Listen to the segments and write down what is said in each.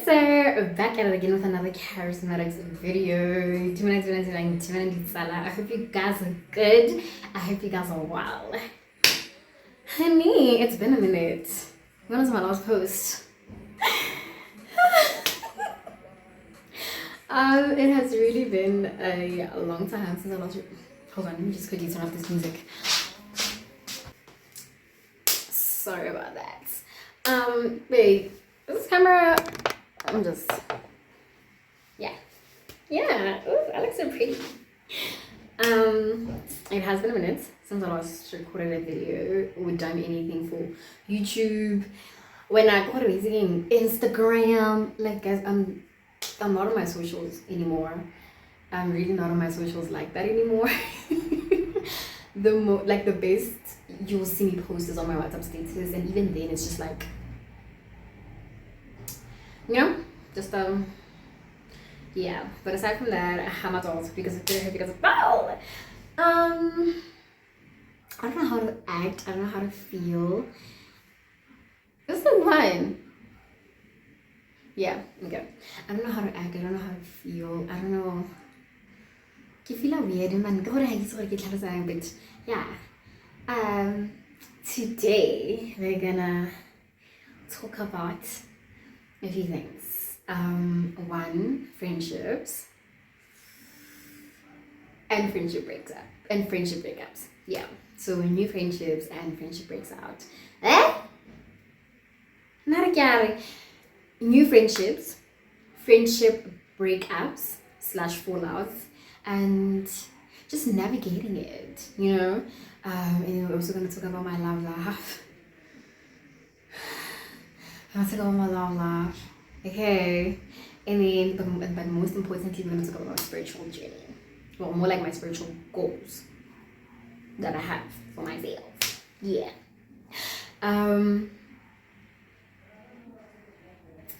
sir, back at it again with another charismatic video. Dumelang, ditsala. I hope you guys are good. I hope you guys are well. Honey, it's been a minute. When was my last post? It has really been a long time since I last. Hold on, let me just quickly turn off this music. Sorry about that. Babe, this camera. I'm just. Yeah. Ooh, I look so pretty. It has been a minute since I last recorded a video or done anything for YouTube. When I got visiting Instagram, like guys, I'm not on my socials anymore. I'm really not on my socials like that anymore. The best you'll see me post is on my WhatsApp status, and even then it's just like, you know, just yeah. But aside from that, I'm adult because of foul. I don't know how to act. I don't know how to feel. This is fine. Yeah, okay. I don't know how to act. I don't know how to feel. I don't know. I feel weird, man. But yeah. Today we're gonna talk about a few things. One, friendships and friendship breakups. Yeah. So new friendships and friendship breaks out. New friendships, friendship breakups / fallouts, and just navigating it, you know. And we're also going to talk about my love life. I'm going to talk about my love life, okay? And then, but most importantly, we're going to talk about my spiritual journey. Well, more like my spiritual goals that I have for myself. Yeah.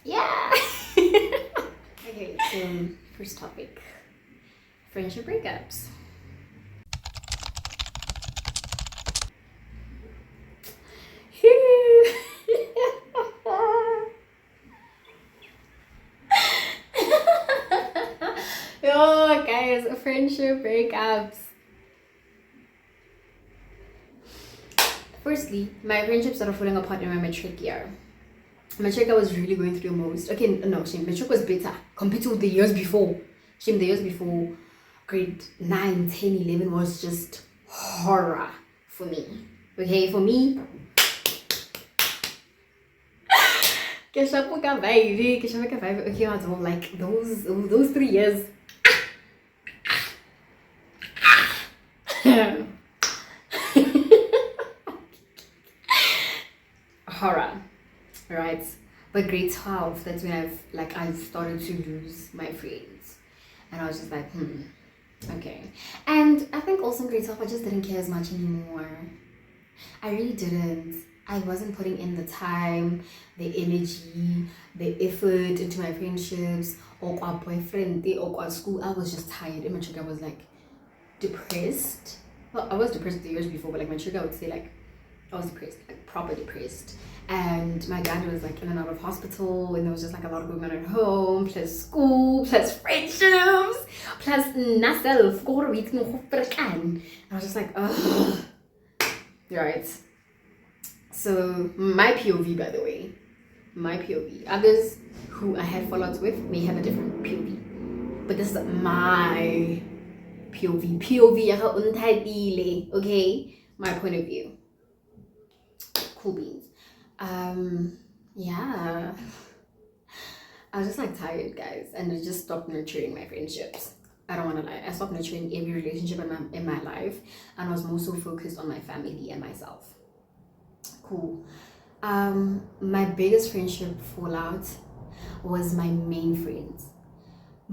Yeah. Okay, so first topic, friendship breakups. Yo, guys, friendship breakups. Firstly, my friendship started falling apart in my matric year. Matric, I was really going through the most. Okay, no, matric was better compared to the years before. The years before, grade 9, 10, 11 was just horror for me. Okay, for me. Okay, like those 3 years. Horror, right? But grade 12, that's when I started to lose my friends, and I was just like, okay. And I think also in grade 12 I just didn't care as much anymore. I really didn't. I wasn't putting in the time, the energy, the effort into my friendships or our boyfriend or our school. I was just tired. In matric I was like depressed. Well, I was depressed the years before, but like matric I would say like I was depressed, like proper depressed. And my dad was like in and out of hospital, and there was just like a lot going on at home, plus school, plus friendships, plus myself. And I was just like, ugh. Right. So my POV, by the way, my POV. Others who I had fallouts with may have a different POV, but this is my POV. POV, okay? My point of view. Cool beans. Yeah, I was just like tired, guys, and I just stopped nurturing my friendships. I don't want to lie, I stopped nurturing every relationship in my life, and I was more so focused on my family and myself. Cool. My biggest friendship fallout was my main friends.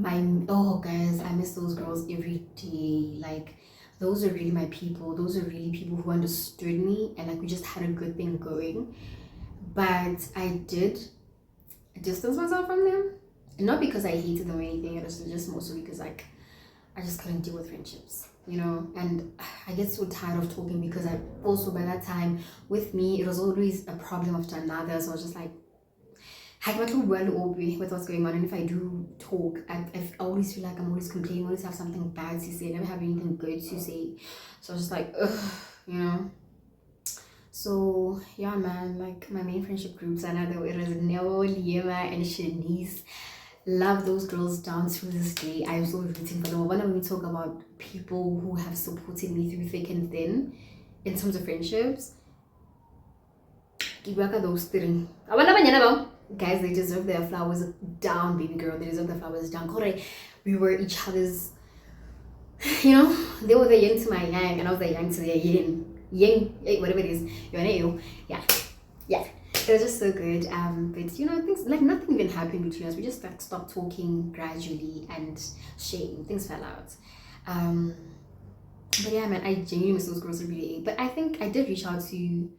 Guys, I miss those girls every day. Like, those are really my people. Those are really people who understood me, and like we just had a good thing going. But I did distance myself from them, not because I hated them or anything. It was just mostly because like I just couldn't deal with friendships, you know. And I get so tired of talking because I also, by that time, with me it was always a problem after another. So I was just like, I got well with what's going on, and if I do talk, I always feel like I'm always complaining, always have something bad to say, never have anything good to say. So I was just like, ugh, you know. So yeah, man, like my main friendship groups, I know it was Neo, Liema, and Shanice. Love those girls down to this day. I'm so rooting for them. When we talk about people who have supported me through thick and thin in terms of friendships, those three. Guys, they deserve their flowers down, baby girl. They deserve their flowers down. We were each other's, you know, they were the yin to my yang, and I was the yang to their yin. Yin, whatever it is. Yeah. Yeah. It was just so good. But you know, things like nothing even happened between us. We just like stopped talking gradually, and things fell out. But yeah, man, I genuinely miss those girls every day. But I think I did reach out to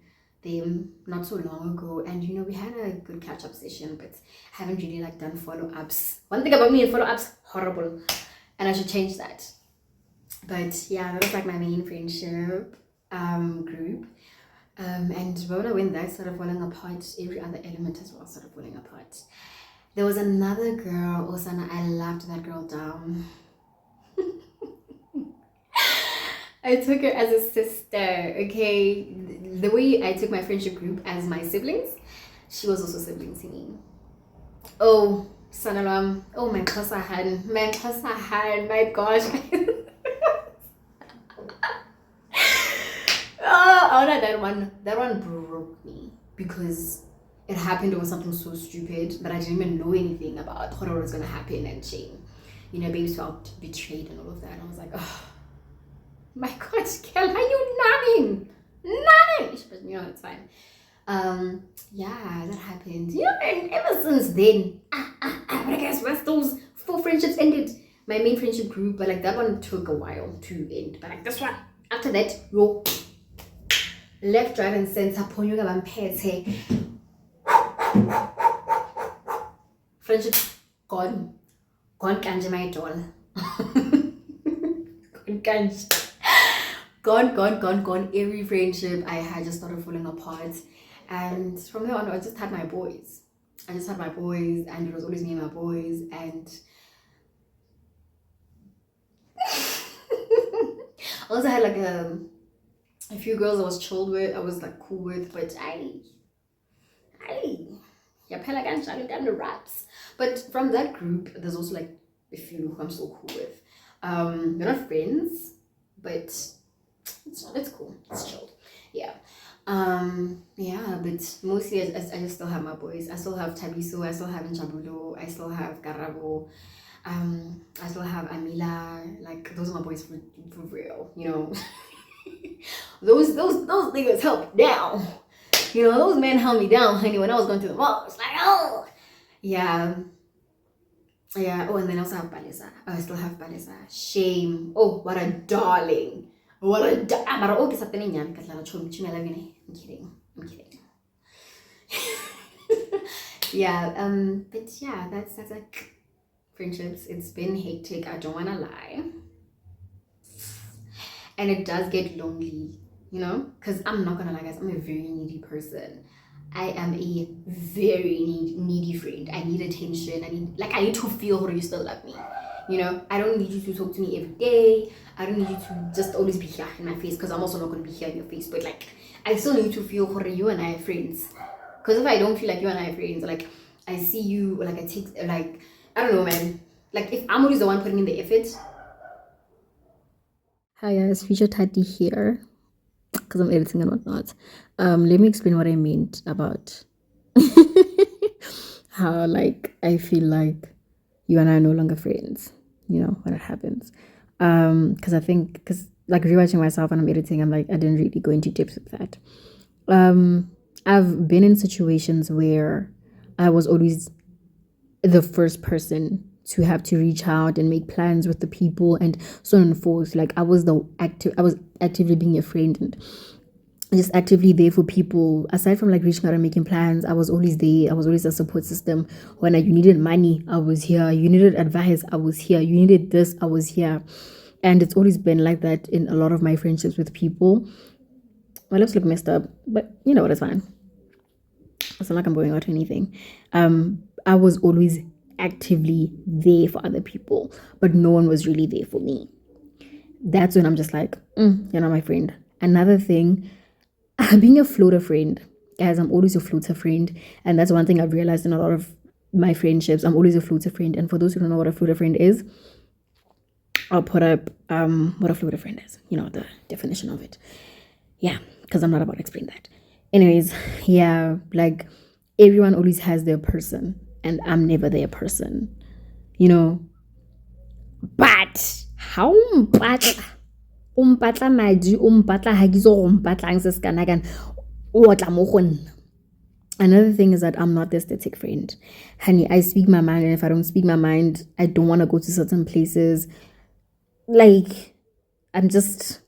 them not so long ago, and you know, we had a good catch-up session, but haven't really like done follow-ups. One thing about me and follow-ups, horrible, and I should change that. But yeah, that was like my main friendship group. And when that started falling apart, every other element as well started falling apart. There was another girl, Osana, I loved that girl down. I took her as a sister, okay? The way I took my friendship group as my siblings, she was also sibling to me. Oh, Sanalam. Oh, my Kosahan. My gosh. Oh, that one broke me because it happened over something so stupid that I didn't even know anything about what was gonna happen, and shame. You know, babes felt betrayed and all of that. And I was like, oh my god, girl, are you nanning? But you know, it's fine. Yeah, that happened. You know, and ever since then, I guess once those 4 friendships ended, my main friendship group, but like that one took a while to end. But like this one, after that, yo, left, right, and center, ponyuga bamphethe. Friendship gone kanje my doll. Gone. Every friendship I had just started falling apart, and from there on, I just had my boys. And it was always me and my boys, and I also had like a few girls I was chilled with, I was like cool with, but done the raps. But from that group, there's also like a few who I'm so cool with. They're not friends, but it's cool, it's chilled. Yeah. Yeah, but mostly I just still have my boys. I still have Tabiso, I still have Nchabulo, I still have Karabo, I still have Amila. Like those are my boys for real, you know. those niggas help me down. You know, those men held me down, honey, when I was going through the mall. It's like, oh yeah. Oh, and then I also have Balesa. I still have Balesa. Shame. Oh, what a darling. I'm kidding. Yeah, but yeah, that's like friendships. It's been hectic, I don't wanna lie. And it does get lonely, you know, because I'm not gonna lie, guys, I'm a very needy person. I am a very needy friend. I need attention. I need to feel you still love me. You know, I don't need you to talk to me every day. I don't need you to just always be here in my face, because I'm also not going to be here in your face. But like, I still need to feel you and I are friends. Because if I don't feel like you and I are friends, like I see you, like I take, like, I don't know, man. Like if I'm always the one putting in the effort. Hi guys, Future Tati here, because I'm editing and whatnot. Let me explain what I meant about how like I feel like you and I are no longer friends, you know, when it happens. Because like rewatching myself when I'm editing, I'm like, I didn't really go into depth with that. I've been in situations where I was always the first person to have to reach out and make plans with the people and so on and forth. Like I was actively being a friend and just actively there for people. Aside from like reaching out and making plans, I was always there. I was always a support system. When you needed money, I was here. You needed advice, I was here. You needed this, I was here. And it's always been like that in a lot of my friendships with people. My lips look messed up, but you know what, it's fine. It's not like I'm going out or anything. I was always actively there for other people, but no one was really there for me. That's when I'm just like, you're not my friend. Another thing, being a floater friend, guys, I'm always a floater friend. And that's one thing I've realized in a lot of my friendships. I'm always a floater friend. And for those who don't know what a floater friend is, I'll put up what a floater friend is, the definition of it. Yeah, because I'm not about to explain that. Anyways, yeah, like everyone always has their person, and I'm never their person, But how umpatla madi, umpatla hagizo umpatlang se skanagan, otla mo go nna. Another thing is that I'm not the aesthetic friend. Honey, I speak my mind, and if I don't speak my mind, I don't want to go to certain places. Like, I'm just,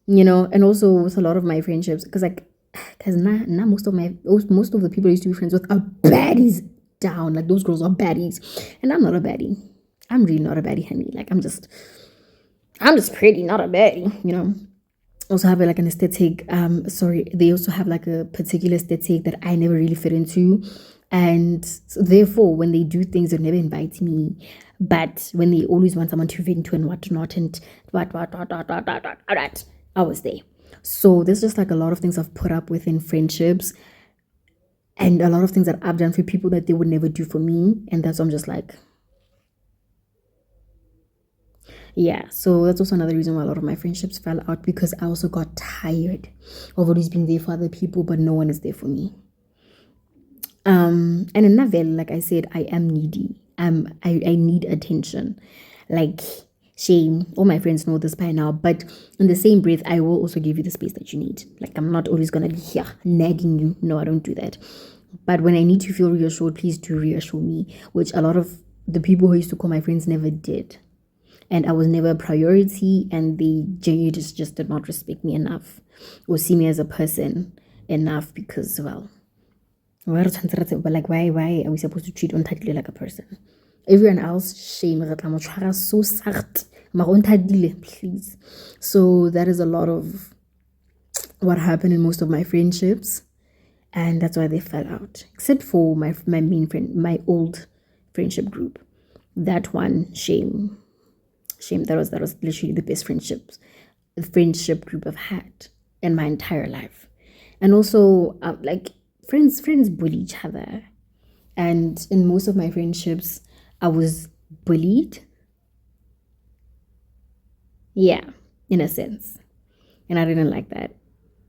and also with a lot of my friendships, because now most of the people I used to be friends with are baddies down. Like, those girls are baddies, and I'm not a baddie. I'm really not a baddie, honey. Like, I'm just pretty, not a baddie, Also have like an aesthetic, they also have like a particular aesthetic that I never really fit into. And so therefore, when they do things, they never invite me. But when they always want someone to vent to and whatnot and what, I was there. So there's just like a lot of things I've put up with in friendships and a lot of things that I've done for people that they would never do for me. And that's why I'm just like, yeah, so that's also another reason why a lot of my friendships fell out, because I also got tired of always being there for other people, but no one is there for me. And in Navel, like I said, I am needy. I need attention. Like, shame. All my friends know this by now, but in the same breath, I will also give you the space that you need. Like, I'm not always gonna be here nagging you. No, I don't do that. But when I need to feel reassured, please do reassure me, which a lot of the people who used to call my friends never did. And I was never a priority, and they genuinely just did not respect me enough or see me as a person enough, because, well, but like, why are we supposed to treat Ontadile like a person? Everyone else, shame, so sart, please. So that is a lot of what happened in most of my friendships, and that's why they fell out. Except for my main friend, my old friendship group. That one, shame. That was literally the best friendship group I've had in my entire life. And also, like, friends bully each other, and in most of my friendships I was bullied, yeah, in a sense, and I didn't like that.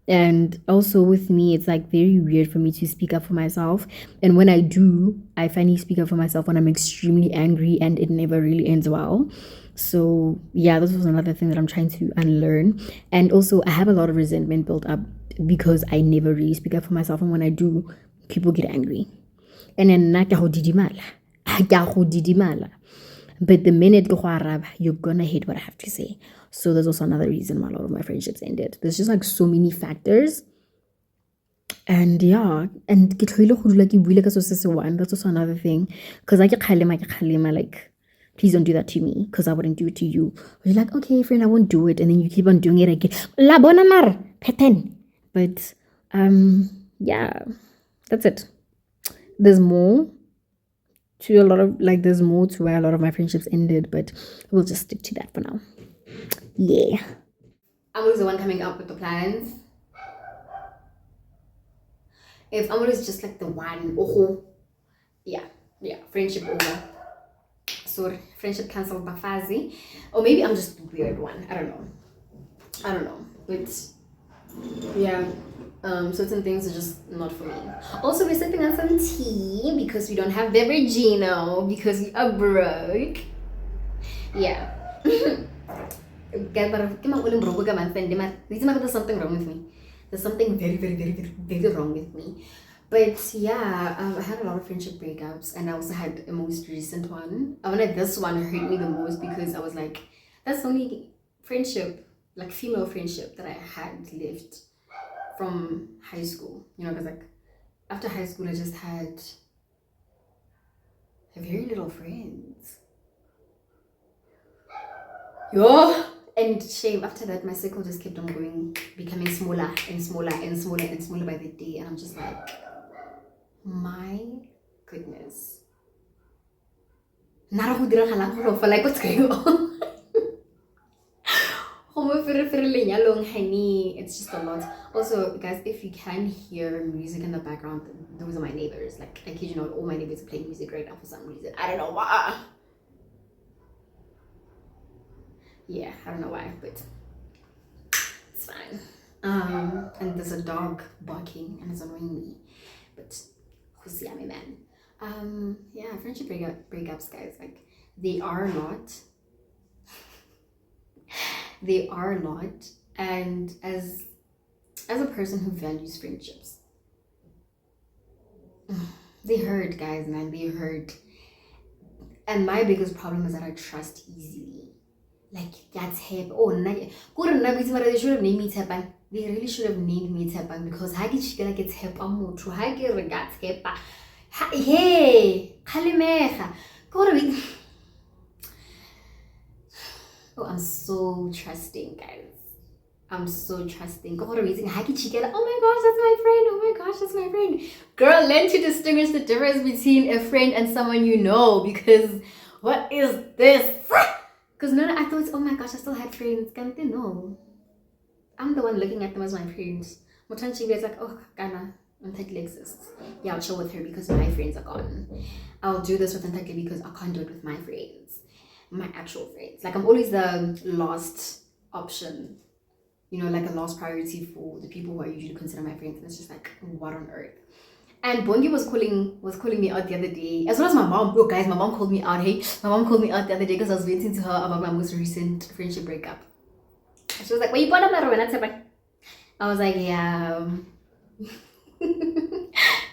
And also with me, it's like very weird for me to speak up for myself, and when I do, I finally speak up for myself when I'm extremely angry, and it never really ends well. So yeah, this was another thing that I'm trying to unlearn. And also, I have a lot of resentment built up because I never really speak up for myself, and when I do, people get angry. And then but the minute you're gonna hate what I have to say. So there's also another reason why a lot of my friendships ended. There's just like so many factors. And yeah, and that's also another thing. Because like, please don't do that to me, because I wouldn't do it to you. But you're like, okay, friend, I won't do it. And then you keep on doing it again. La bona mar, peten. But yeah, that's it. There's more to where a lot of my friendships ended, but we'll just stick to that for now. Yeah. I'm always the one coming up with the plans. If I'm always just like the one, yeah, friendship over. So friendship cancelled by Fazi. Or maybe I'm just the weird one. I don't know. But yeah, certain things are just not for me. Also, we're sipping on some tea because we don't have Beveragino, because we are broke. Yeah. There's something wrong with me. There's something very, very, very, very, very wrong with me. But yeah, I had a lot of friendship breakups, and I also had a most recent one. I wanted this one hurt me the most, because I was like, that's the only friendship, like female friendship, that I had left from high school. Because like after high school, I just had very little friends. Yo! And shame, after that, my circle just kept on going, becoming smaller and smaller and smaller and smaller by the day. And I'm just like, My goodness. Like what's going on? It's just a lot. Also, guys, if you can hear music in the background, those are my neighbors. Like, I kid you not, all my neighbors are playing music right now for some reason. I don't know why. Yeah, I don't know why, but it's fine. And there's a dog barking and it's annoying me. But who's yummy man? Yeah, friendship breakups, guys. Like, they are not. They are not. And as a person who values friendships, they hurt, guys, man. They hurt. And my biggest problem is that I trust easily. Like, that's hip. Oh, they should have named me Tepang. They really should have named me Tepang because how did she get like it's hip? I'm true. How get regards hip? Hey, Kalimecha. Oh, I'm so trusting, guys. I'm so trusting. Oh my gosh, that's my friend. Oh my gosh, that's my friend. Girl, learn to distinguish the difference between a friend and someone you know, because what is this? Because no, I thought, oh my gosh, I still had friends. Can't they know? I'm the one looking at them as my friends. Motanchi is like, oh, Ghana, Antakli exists. Yeah, I'll chill with her because my friends are gone. I'll do this with Antakli because I can't do it with my friends. My actual friends. Like, I'm always the last option. You know, like a last priority for the people who I usually consider my friends. And it's just like, what on earth? And Bongi was calling me out the other day, as well as my mom. Look, guys, my mom called me out. Hey, my mom called me out the other day because I was venting to her about my most recent friendship breakup. She was like, "Well, you bought a matter when I said, I was like, yeah,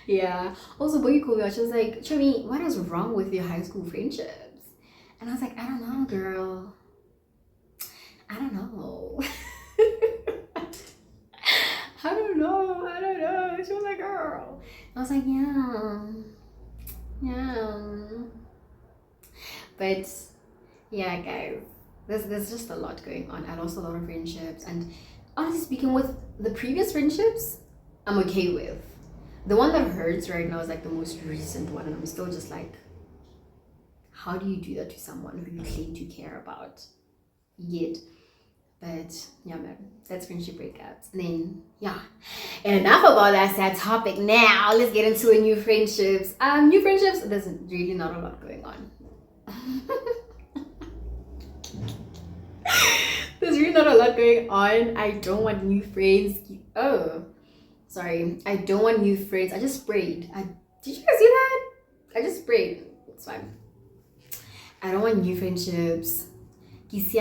yeah." Also, Bongi called me out. She was like, "Chumi, what is wrong with your high school friendships?" And I was like, "I don't know, girl. I don't know." I don't know. She was like, girl. I was like, yeah. But yeah, guys, there's just a lot going on. I lost a lot of friendships, and honestly speaking, with the previous friendships, I'm okay with. The one that hurts right now is like the most recent one, and I'm still just like, how do you do that to someone who you claim to care about? Yet. But yeah, man, that's friendship breakups. And then yeah, enough about that sad topic. Now let's get into new friendships. New friendships. There's really not a lot going on. There's really not a lot going on. I don't want new friends. Oh, sorry. I don't want new friends. I just sprayed. Did you guys see that? I just sprayed. It's fine. I don't want new friendships. Stay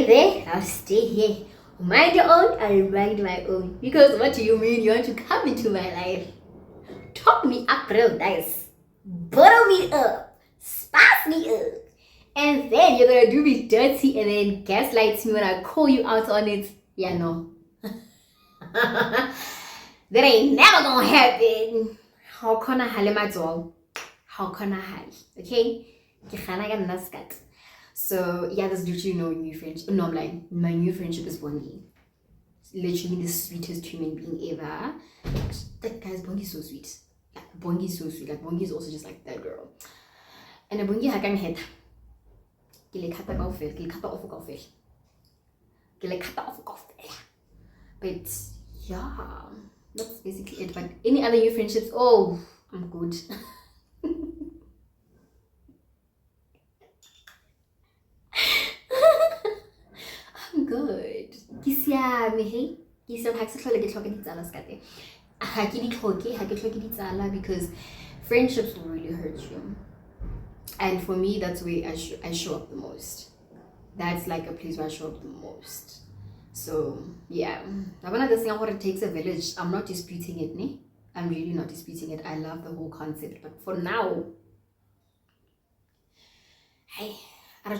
there, I'll stay here. Mind your own, I'll mind my own. Because what do you mean you want to come into my life? Talk me up real nice. Butter me up. Spice me up. And then you're gonna do me dirty and then gaslight me when I call you out on it. Yeah, no. That ain't never gonna happen. How can I hale my doll? How can I hale? Okay? So yeah, there's literally no new friendship. No, I'm lying. My new friendship is Bongi. Literally the sweetest human being ever. That guy's Bongi is so sweet. Like Bongi is so sweet. Like Bongi is also just like that girl. And the Bongi hakan head. But yeah, that's basically it. But any other new friendships? Oh, I'm good. I'm good. Because friendships will really hurt you. And for me, that's where I show up the most. That's like a place where I show up the most. So yeah, it takes a village. I'm not disputing it, ne? I'm really not disputing it. I love the whole concept, but for now, hey, I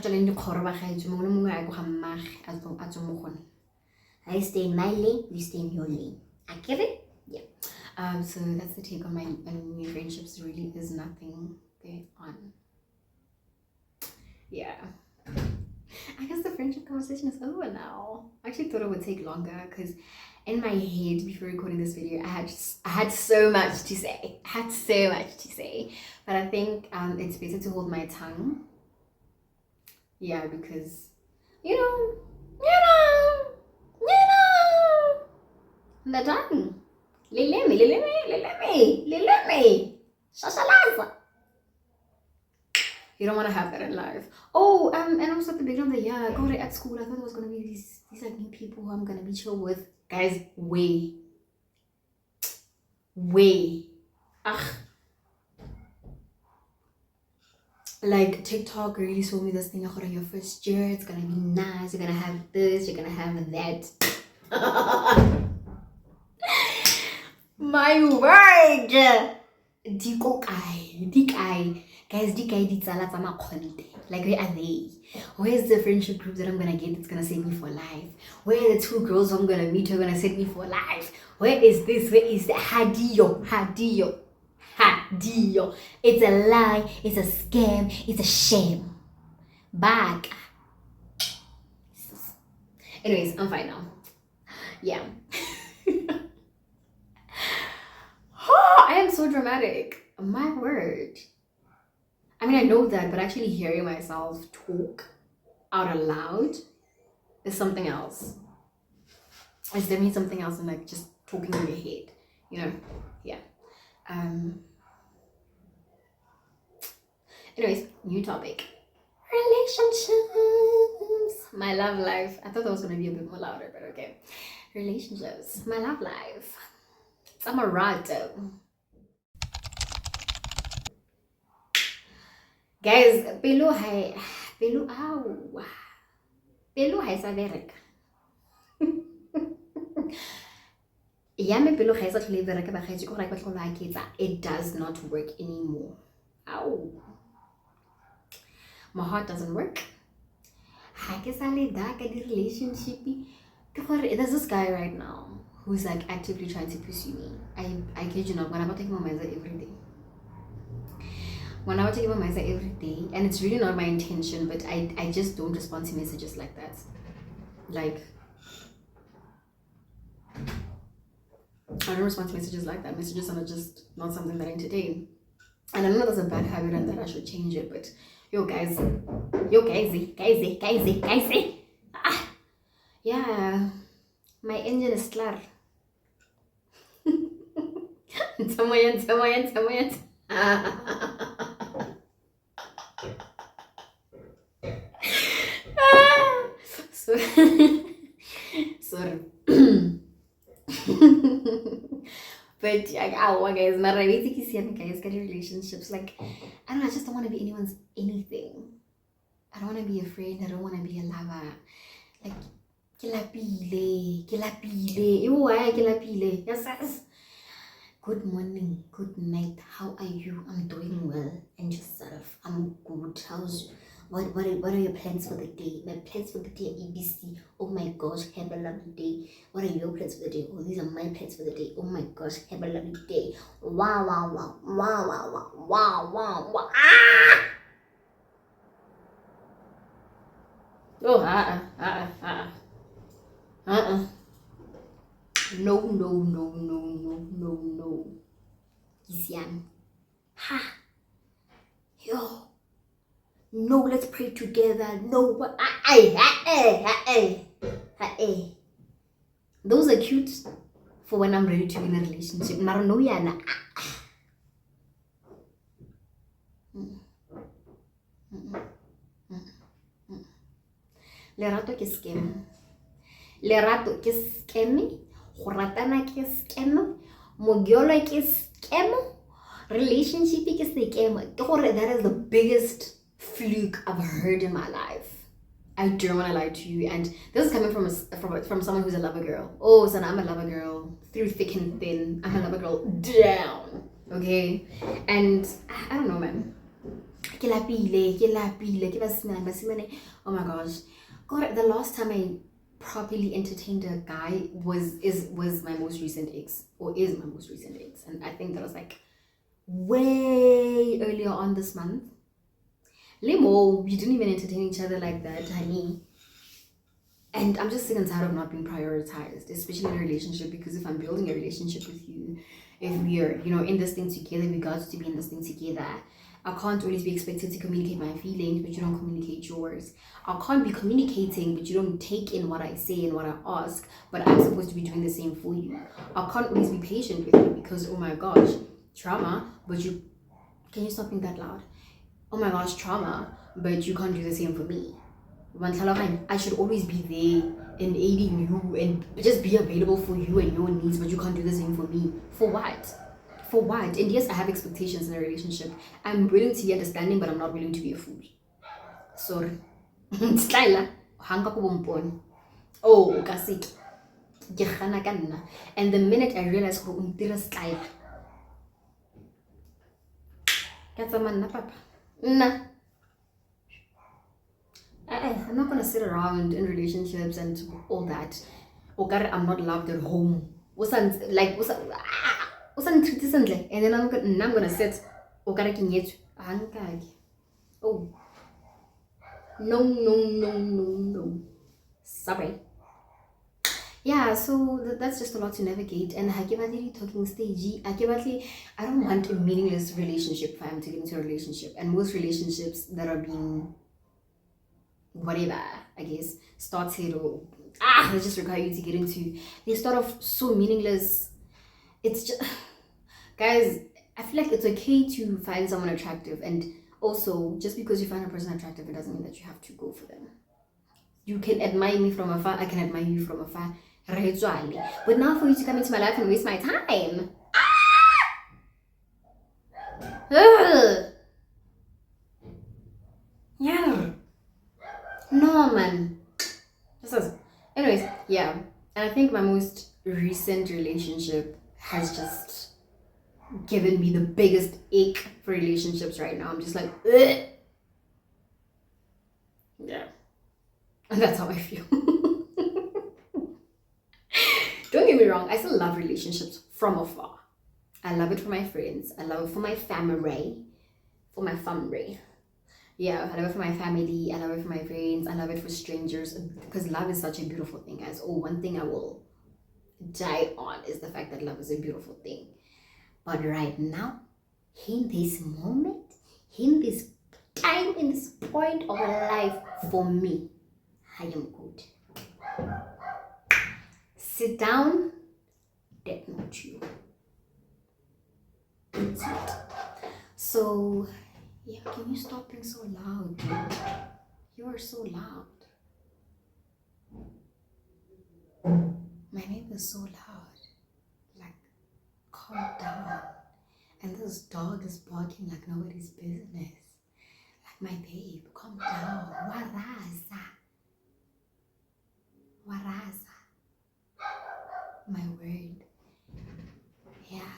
stay in my lane, you stay in your lane. I get it? Yeah. So that's the take on my new friendships. Really, there's nothing going on. Yeah. I guess the friendship conversation is over now. I actually thought it would take longer because in my head before recording this video, I had so much to say. I had so much to say, but I think it's better to hold my tongue. Yeah, because you know, the tongue. Lilemi. Shashalaza. You don't want to have that in life. Oh, and also at the beginning of the year, I got it at school. I thought it was gonna be these like new people who I'm gonna be chill with. Guys, way. Like TikTok really showed me this thing about your first year. It's gonna be nice. You're gonna have this. You're gonna have that. My word. Dikai. Guys, ditsala tsa makhonte. Like, where are they? Where's the friendship group that I'm gonna get that's gonna save me for life? Where are the two girls I'm gonna meet who are gonna save me for life? Where is this? Where is that? Hadiyo. It's a lie. It's a scam. It's a shame. Back. Anyways, I'm fine now. Yeah. I am so dramatic. My word. I mean, I know that, but actually hearing myself talk out aloud is something else. It's definitely something else than like just talking in your head, you know? Yeah. Anyways, new topic. Relationships. My love life. I thought that was going to be a bit more louder, but okay. Relationships. My love life. It's amarato. Guys, pelo hai sa bereka. Ya me pelo hai sa tlhole bereka ba gaetse go ra ka tlhola aketsa. It does not work anymore. Ow. My heart doesn't work. Ha ke sa le da ka di relationship. There's this guy right now who's like actively trying to pursue me. I kid you not, when I'm taking my mindset every day. When I would take my mindset every day, and it's really not my intention, but I just don't respond to messages like that. Like, I don't respond to messages like that. Messages are just not something that I entertain. And I know that's a bad habit and that I should change it, but guys. Yeah, my engine is clear. Tamayan. Sorry. But guys, guys, get relationships. Like, I don't know, I just don't want to be anyone's anything. I don't want to be a friend. I don't want to be a lover. Like, yes. Good morning, good night. How are you? I'm doing well, and yourself? I'm good. What are your plans for the day? My plans for the day are ABC. Oh my gosh, have a lovely day. What are your plans for the day? Oh, these are my plans for the day. Oh my gosh, have a lovely day. Wow. Ah! Oh, No. Kisian. Ha. Yo. No, let's pray together. No, what? Those are cute for when I'm ready to be in a relationship. Mara no yana. Lerato ke scam. Lerato ke scam. Go ratana ke scam. Mogiolo ke scam. Relationship ke scam. That is the biggest fluke I've heard in my life. I don't want to lie to you, and this is coming from someone who's a lover girl. Oh, son, I'm a lover girl through thick and thin. I'm a lover girl down. Okay, and I don't know, man. Oh my gosh, God, the last time I properly entertained a guy was my most recent ex, or is my most recent ex, and I think that was like way earlier on this month. Limo, you didn't even entertain each other like that, honey. And I'm just sick and tired of not being prioritized, especially in a relationship, because if I'm building a relationship with you, if we are, in this thing together, we got to be in this thing together. I can't always be expected to communicate my feelings, but you don't communicate yours. I can't be communicating, but you don't take in what I say and what I ask, but I'm supposed to be doing the same for you. I can't always be patient with you because, oh my gosh, trauma, but you, can you stop being that loud? Oh my gosh, trauma, but you can't do the same for me. I should always be there and aiding you and just be available for you and your needs, but you can't do the same for me. For what? For what? And yes, I have expectations in a relationship. I'm willing to be understanding, but I'm not willing to be a fool. Sorry. Style. Hanga ko bompone. Oh, kasi. And the minute I realized ko untira style. Katsa man na papa. Nah. I'm not gonna sit around in relationships and all that. Okay, I'm not loved at home. And then I'm gonna sit. Oh, no, no, no, no, no. Sorry. Yeah, so that's just a lot to navigate. And talking stage, I don't want a meaningless relationship if I'm to get into a relationship. And most relationships that are being whatever, I guess, started or they just require you to get into, they start off so meaningless. It's just, guys, I feel like it's okay to find someone attractive, and also just because you find a person attractive, it doesn't mean that you have to go for them. You can admire me from afar, I can admire you from afar, but now for you to come into my life and waste my time, yeah. No, man. Anyways, yeah. And I think my most recent relationship has just given me the biggest ache for relationships right now. I'm just like, ugh. Yeah. And that's how I feel. Don't get me wrong, I still love relationships from afar. I love it for my friends. I love it for my family. For my family. Yeah, I love it for my family, I love it for my friends, I love it for strangers, because love is such a beautiful thing, guys. Oh, one thing I will die on is the fact that love is a beautiful thing. But right now, in this moment, in this time, in this point of life, for me, I am good. Sit down, that's not you. It's not. So, yeah, can you stop being so loud, dude? You are so loud. My neighbor's so loud. Like, calm down. And this dog is barking like nobody's business. Like, my babe, calm down. Waraza. Waraza. My word. Yeah.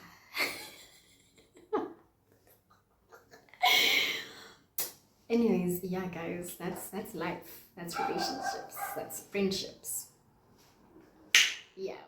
Anyways, yeah, guys, that's life. That's relationships. That's friendships. Yeah.